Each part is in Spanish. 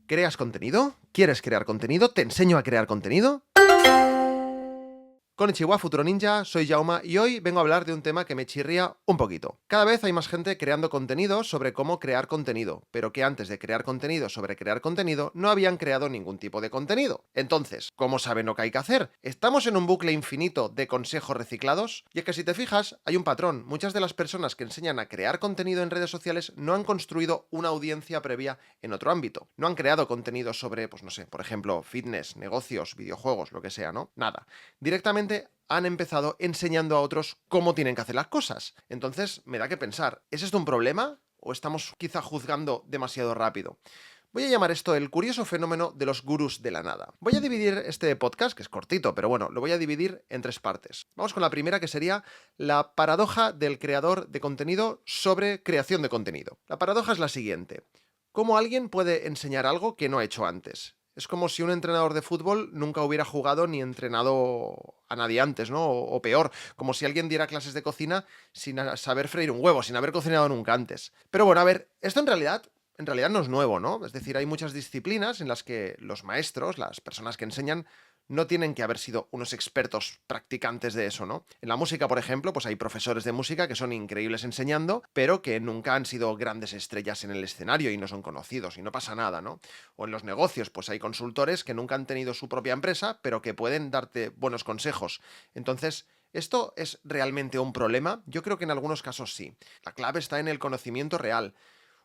¿Creas contenido? ¿Quieres crear contenido? ¿Te enseño a crear contenido? Konnichiwa, Futuro Ninja, soy Jauma y hoy vengo a hablar de un tema que me chirría un poquito. Cada vez hay más gente creando contenido sobre cómo crear contenido, pero que antes de crear contenido sobre crear contenido no habían creado ningún tipo de contenido. Entonces, ¿cómo saben lo que hay que hacer? ¿Estamos en un bucle infinito de consejos reciclados? Y es que si te fijas, hay un patrón. Muchas de las personas que enseñan a crear contenido en redes sociales no han construido una audiencia previa en otro ámbito. No han creado contenido sobre, pues no sé, por ejemplo, fitness, negocios, videojuegos, lo que sea, ¿no? Nada. Directamente han empezado enseñando a otros cómo tienen que hacer las cosas. Entonces, me da que pensar, ¿es esto un problema? ¿O estamos quizá juzgando demasiado rápido? Voy a llamar esto el curioso fenómeno de los gurús de la nada. Voy a dividir este podcast, que es cortito, pero bueno, lo voy a dividir en tres partes. Vamos con la primera, que sería la paradoja del creador de contenido sobre creación de contenido. La paradoja es la siguiente. ¿Cómo alguien puede enseñar algo que no ha hecho antes? Es como si un entrenador de fútbol nunca hubiera jugado ni entrenado a nadie antes, ¿no? O peor, como si alguien diera clases de cocina sin saber freír un huevo, sin haber cocinado nunca antes. Pero bueno, a ver, esto en realidad no es nuevo, ¿no? Es decir, hay muchas disciplinas en las que los maestros, las personas que enseñan, no tienen que haber sido unos expertos practicantes de eso, ¿no? En la música, por ejemplo, pues hay profesores de música que son increíbles enseñando, pero que nunca han sido grandes estrellas en el escenario y no son conocidos y no pasa nada, ¿no? O en los negocios, pues hay consultores que nunca han tenido su propia empresa, pero que pueden darte buenos consejos. Entonces, ¿esto es realmente un problema? Yo creo que en algunos casos sí. La clave está en el conocimiento real.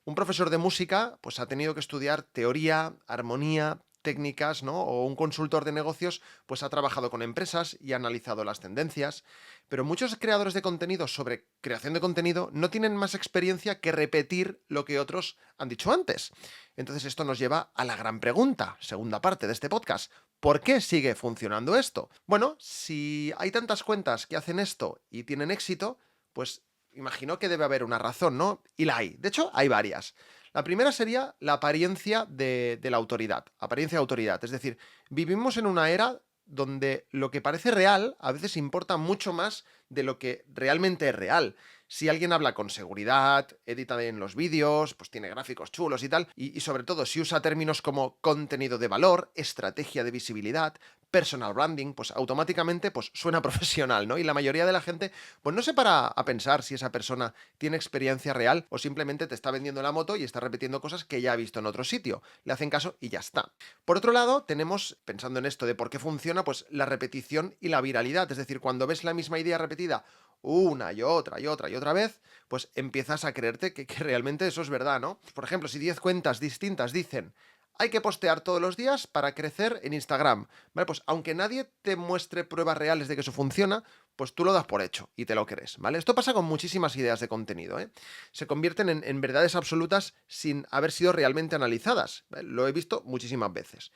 Un profesor de música, pues ha tenido que estudiar teoría, armonía, técnicas, ¿no? O un consultor de negocios, pues ha trabajado con empresas y ha analizado las tendencias. Pero muchos creadores de contenido sobre creación de contenido no tienen más experiencia que repetir lo que otros han dicho antes. Entonces esto nos lleva a la gran pregunta, segunda parte de este podcast. ¿Por qué sigue funcionando esto? Bueno, si hay tantas cuentas que hacen esto y tienen éxito, pues imagino que debe haber una razón, ¿no? Y la hay. De hecho, hay varias. La primera sería la apariencia de la autoridad. Apariencia de autoridad. Es decir, vivimos en una era donde lo que parece real a veces importa mucho más de lo que realmente es real. Si alguien habla con seguridad, edita bien los vídeos, pues tiene gráficos chulos y tal, y sobre todo si usa términos como contenido de valor, estrategia de visibilidad, personal branding, pues automáticamente pues suena profesional, ¿no? Y la mayoría de la gente pues no se para a pensar si esa persona tiene experiencia real o simplemente te está vendiendo la moto y está repitiendo cosas que ya ha visto en otro sitio. Le hacen caso y ya está. Por otro lado, tenemos, pensando en esto de por qué funciona, pues la repetición y la viralidad. Es decir, cuando ves la misma idea repetida una y otra y otra y otra vez, pues empiezas a creerte que realmente eso es verdad, ¿no? Por ejemplo, si 10 cuentas distintas dicen hay que postear todos los días para crecer en Instagram. Vale, pues aunque nadie te muestre pruebas reales de que eso funciona, pues tú lo das por hecho y te lo crees, ¿vale? Esto pasa con muchísimas ideas de contenido, ¿eh? Se convierten en verdades absolutas sin haber sido realmente analizadas. ¿Vale? Lo he visto muchísimas veces.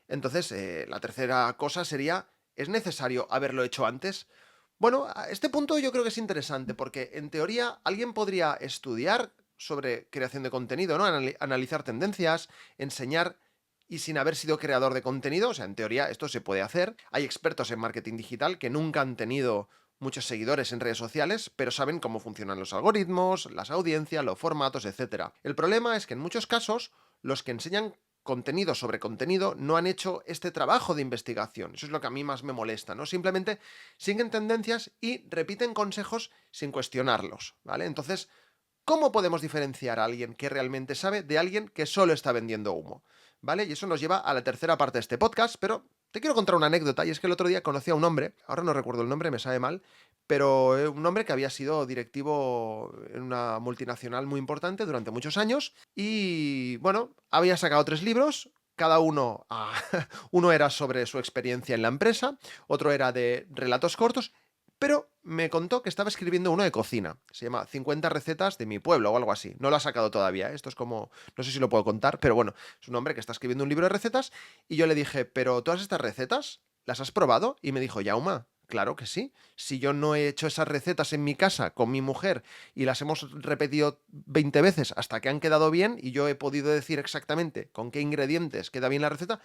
Entonces, la tercera cosa sería, ¿es necesario haberlo hecho antes? Bueno, a este punto yo creo que es interesante porque en teoría alguien podría estudiar sobre creación de contenido, ¿no? Analizar tendencias, enseñar y sin haber sido creador de contenido, o sea, en teoría esto se puede hacer. Hay expertos en marketing digital que nunca han tenido muchos seguidores en redes sociales, pero saben cómo funcionan los algoritmos, las audiencias, los formatos, etcétera. El problema es que en muchos casos los que enseñan contenido sobre contenido no han hecho este trabajo de investigación. Eso es lo que a mí más me molesta, ¿no? Simplemente siguen tendencias y repiten consejos sin cuestionarlos, ¿vale? Entonces, ¿cómo podemos diferenciar a alguien que realmente sabe de alguien que solo está vendiendo humo? ¿Vale? Y eso nos lleva a la tercera parte de este podcast, pero te quiero contar una anécdota, y es que el otro día conocí a un hombre, ahora no recuerdo el nombre, me sabe mal, pero un hombre que había sido directivo en una multinacional muy importante durante muchos años y, bueno, había sacado 3 libros, cada uno, uno era sobre su experiencia en la empresa, otro era de relatos cortos, pero me contó que estaba escribiendo uno de cocina. Se llama 50 recetas de mi pueblo o algo así. No lo ha sacado todavía, ¿eh? Esto es como, no sé si lo puedo contar, pero bueno, es un hombre que está escribiendo un libro de recetas y yo le dije, pero todas estas recetas, ¿las has probado? Y me dijo, Yauma, claro que sí. Si yo no he hecho esas recetas en mi casa con mi mujer y las hemos repetido 20 veces hasta que han quedado bien y yo he podido decir exactamente con qué ingredientes queda bien la receta,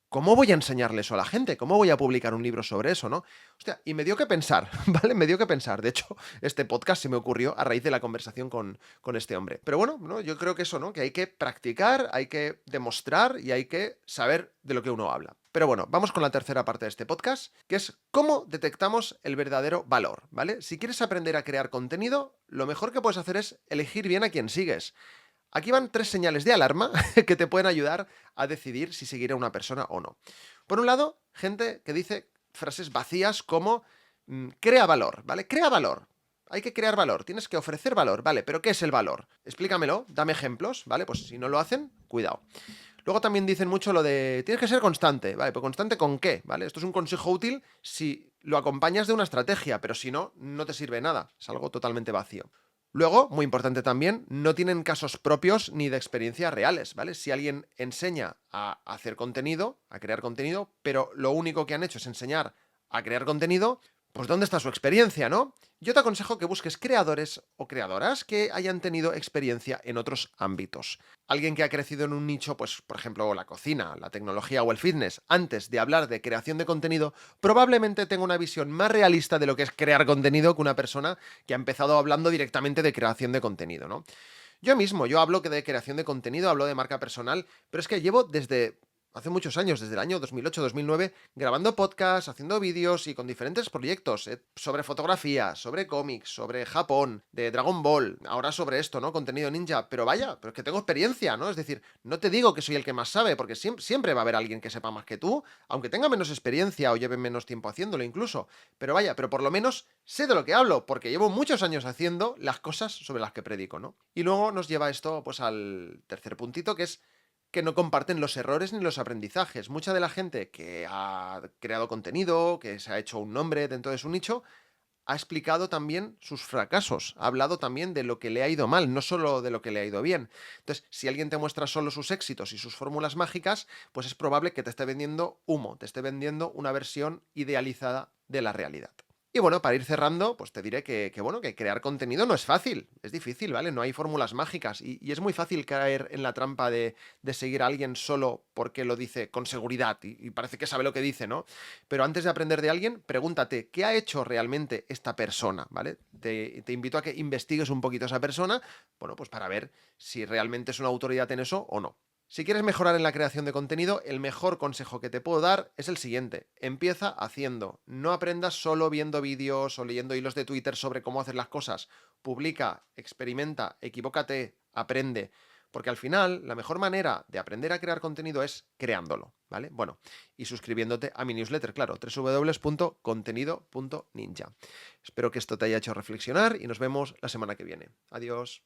¿cómo voy a enseñarle eso a la gente? ¿Cómo voy a publicar un libro sobre eso, no? Hostia, y me dio que pensar, ¿vale? Me dio que pensar. De hecho, este podcast se me ocurrió a raíz de la conversación con este hombre. Pero bueno, ¿no? Yo creo que eso, ¿no? Que hay que practicar, hay que demostrar y hay que saber de lo que uno habla. Pero bueno, vamos con la tercera parte de este podcast, que es cómo detectamos el verdadero valor, ¿vale? Si quieres aprender a crear contenido, lo mejor que puedes hacer es elegir bien a quién sigues. Aquí van 3 señales de alarma que te pueden ayudar a decidir si seguir a una persona o no. Por un lado, gente que dice frases vacías como crea valor, ¿vale? Crea valor. Hay que crear valor, tienes que ofrecer valor, ¿vale? Pero ¿qué es el valor? Explícamelo, dame ejemplos, ¿vale? Pues si no lo hacen, cuidado. Luego también dicen mucho lo de tienes que ser constante, ¿vale? ¿Pero constante con qué? ¿Vale? Esto es un consejo útil si lo acompañas de una estrategia, pero si no, no te sirve nada. Es algo totalmente vacío. Luego, muy importante también, no tienen casos propios ni de experiencias reales, ¿vale? Si alguien enseña a hacer contenido, a crear contenido, pero lo único que han hecho es enseñar a crear contenido, pues ¿dónde está su experiencia, no? Yo te aconsejo que busques creadores o creadoras que hayan tenido experiencia en otros ámbitos. Alguien que ha crecido en un nicho, pues por ejemplo la cocina, la tecnología o el fitness, antes de hablar de creación de contenido, probablemente tenga una visión más realista de lo que es crear contenido que una persona que ha empezado hablando directamente de creación de contenido, ¿no? Yo hablo que de creación de contenido, hablo de marca personal, pero es que llevo desde hace muchos años, desde el año 2008-2009, grabando podcasts, haciendo vídeos y con diferentes proyectos sobre fotografía, sobre cómics, sobre Japón, de Dragon Ball, ahora sobre esto, ¿no? Contenido ninja, pero vaya, pero es que tengo experiencia, ¿no? Es decir, no te digo que soy el que más sabe, porque siempre va a haber alguien que sepa más que tú, aunque tenga menos experiencia o lleve menos tiempo haciéndolo incluso, pero vaya, pero por lo menos sé de lo que hablo, porque llevo muchos años haciendo las cosas sobre las que predico, ¿no? Y luego nos lleva esto, pues, al tercer puntito, que es que no comparten los errores ni los aprendizajes. Mucha de la gente que ha creado contenido, que se ha hecho un nombre dentro de su nicho, ha explicado también sus fracasos, ha hablado también de lo que le ha ido mal, no solo de lo que le ha ido bien. Entonces, si alguien te muestra solo sus éxitos y sus fórmulas mágicas, pues es probable que te esté vendiendo humo, te esté vendiendo una versión idealizada de la realidad. Y bueno, para ir cerrando, pues te diré bueno, que crear contenido no es fácil, es difícil, ¿vale? No hay fórmulas mágicas y es muy fácil caer en la trampa de seguir a alguien solo porque lo dice con seguridad y parece que sabe lo que dice, ¿no? Pero antes de aprender de alguien, pregúntate, ¿qué ha hecho realmente esta persona? ¿Vale? Te invito a que investigues un poquito a esa persona, bueno, pues para ver si realmente es una autoridad en eso o no. Si quieres mejorar en la creación de contenido, el mejor consejo que te puedo dar es el siguiente. Empieza haciendo. No aprendas solo viendo vídeos o leyendo hilos de Twitter sobre cómo hacer las cosas. Publica, experimenta, equivócate, aprende. Porque al final, la mejor manera de aprender a crear contenido es creándolo, ¿vale? Bueno, y suscribiéndote a mi newsletter, claro, www.contenido.ninja. Espero que esto te haya hecho reflexionar y nos vemos la semana que viene. Adiós.